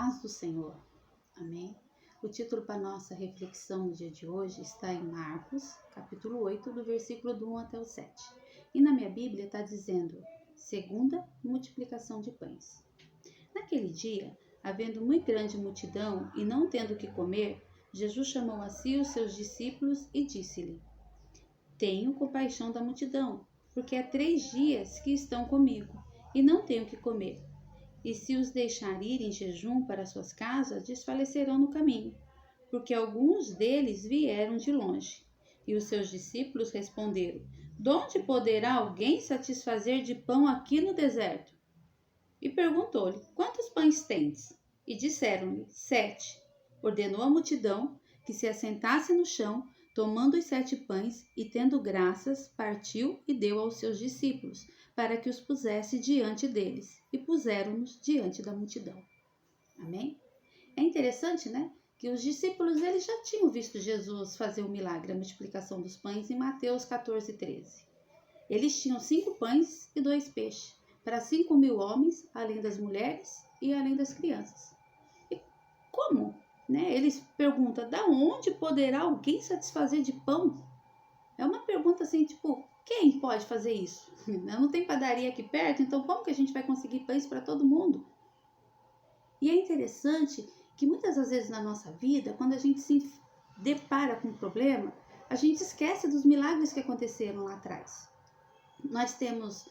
paz do Senhor. Amém? O título para nossa reflexão no dia de hoje está em Marcos, capítulo 8, do versículo do 1 até o 7. E na minha Bíblia está dizendo, segunda multiplicação de pães. Naquele dia, havendo muito grande multidão e não tendo o que comer, Jesus chamou a si os seus discípulos e disse-lhe, tenho compaixão da multidão, porque há 3 dias que estão comigo e não tenho o que comer. E se os deixar ir em jejum para suas casas, desfalecerão no caminho, porque alguns deles vieram de longe. E os seus discípulos responderam, donde poderá alguém satisfazer de pão aqui no deserto? E perguntou-lhe, quantos pães tens? E disseram-lhe, 7. Ordenou à multidão que se assentasse no chão, tomando os 7 pães e tendo graças, partiu e deu aos seus discípulos, para que os pusesse diante deles, e puseram-nos diante da multidão. Amém? É interessante, né? Que os discípulos eles já tinham visto Jesus fazer o milagre, a multiplicação dos pães, em Mateus 14:13. Eles tinham 5 pães e 2 peixes, para 5.000 homens, além das mulheres e além das crianças. E como? Né? Eles perguntam, da onde poderá alguém satisfazer de pão? É uma pergunta assim, tipo, quem pode fazer isso? Não tem padaria aqui perto, então como que a gente vai conseguir pães para todo mundo? E é interessante que muitas das vezes na nossa vida, quando a gente se depara com um problema, a gente esquece dos milagres que aconteceram lá atrás. Nós temos,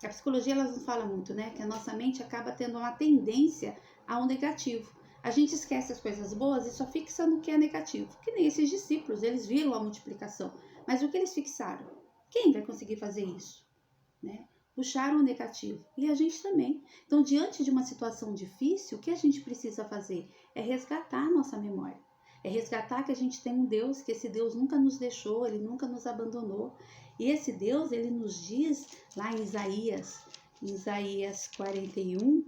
a psicologia ela não fala muito, né? Que a nossa mente acaba tendo uma tendência ao negativo. A gente esquece as coisas boas e só fixa no que é negativo. Que nem esses discípulos, eles viram a multiplicação. Mas o que eles fixaram? Quem vai conseguir fazer isso? Né? Puxaram o negativo. E a gente também. Então, diante de uma situação difícil, o que a gente precisa fazer? É resgatar a nossa memória. É resgatar que a gente tem um Deus, que esse Deus nunca nos deixou, Ele nunca nos abandonou. E esse Deus, Ele nos diz lá em Isaías 41,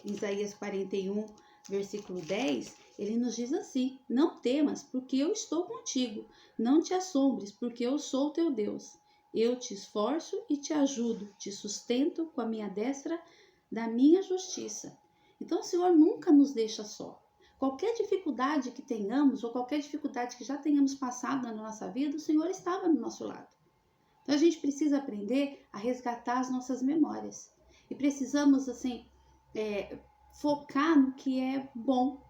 Isaías 41, versículo 10, ele nos diz assim, não temas, porque eu estou contigo, não te assombres, porque eu sou teu Deus. Eu te esforço e te ajudo, te sustento com a minha destra da minha justiça. Então o Senhor nunca nos deixa só. Qualquer dificuldade que tenhamos, ou qualquer dificuldade que já tenhamos passado na nossa vida, o Senhor estava do nosso lado. Então a gente precisa aprender a resgatar as nossas memórias. E precisamos, assim, focar no que é bom.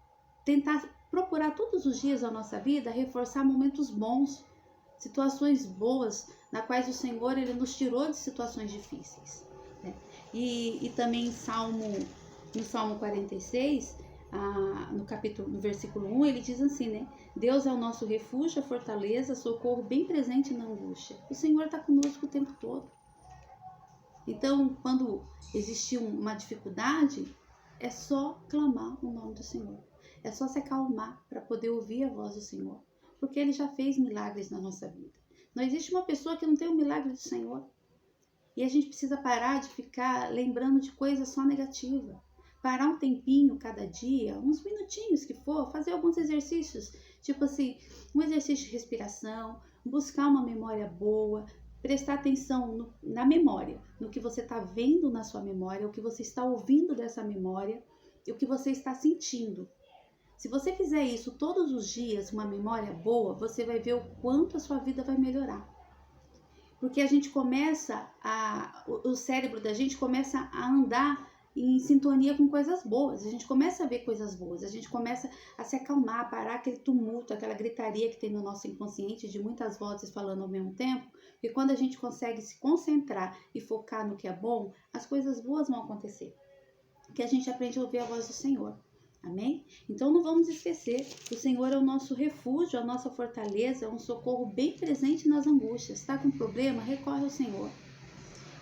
Tentar procurar todos os dias da nossa vida, reforçar momentos bons, situações boas, na quais o Senhor ele nos tirou de situações difíceis. Né? E também no Salmo 46, no versículo 1, ele diz assim, né? Deus é o nosso refúgio, a fortaleza, socorro bem presente na angústia. O Senhor está conosco o tempo todo. Então, quando existir uma dificuldade, é só clamar o nome do Senhor. É só se acalmar para poder ouvir a voz do Senhor. Porque Ele já fez milagres na nossa vida. Não existe uma pessoa que não tem o milagre do Senhor. E a gente precisa parar de ficar lembrando de coisas só negativas. Parar um tempinho cada dia, uns minutinhos que for, fazer alguns exercícios. Tipo assim, um exercício de respiração, buscar uma memória boa, prestar atenção na memória, no que você está vendo na sua memória, o que você está ouvindo dessa memória e o que você está sentindo. Se você fizer isso todos os dias, uma memória boa, você vai ver o quanto a sua vida vai melhorar. Porque a gente o cérebro da gente começa a andar em sintonia com coisas boas. A gente começa a ver coisas boas, a gente começa a se acalmar, parar aquele tumulto, aquela gritaria que tem no nosso inconsciente de muitas vozes falando ao mesmo tempo. E quando a gente consegue se concentrar e focar no que é bom, as coisas boas vão acontecer. Porque a gente aprende a ouvir a voz do Senhor. Amém? Então não vamos esquecer, o Senhor é o nosso refúgio, a nossa fortaleza, é um socorro bem presente nas angústias. Está com problema? Recorre ao Senhor.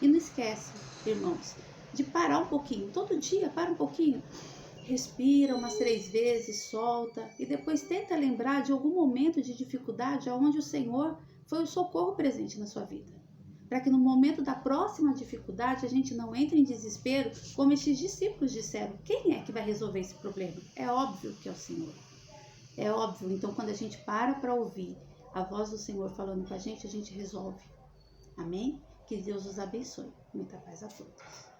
E não esquece, irmãos, de parar um pouquinho. Todo dia, para um pouquinho. Respira umas 3 vezes, solta. E depois tenta lembrar de algum momento de dificuldade onde o Senhor foi o socorro presente na sua vida. Para que no momento da próxima dificuldade a gente não entre em desespero, como esses discípulos disseram. Quem é que vai resolver esse problema? É óbvio que é o Senhor. É óbvio. Então, quando a gente para ouvir a voz do Senhor falando com a gente resolve. Amém? Que Deus os abençoe. Muita paz a todos.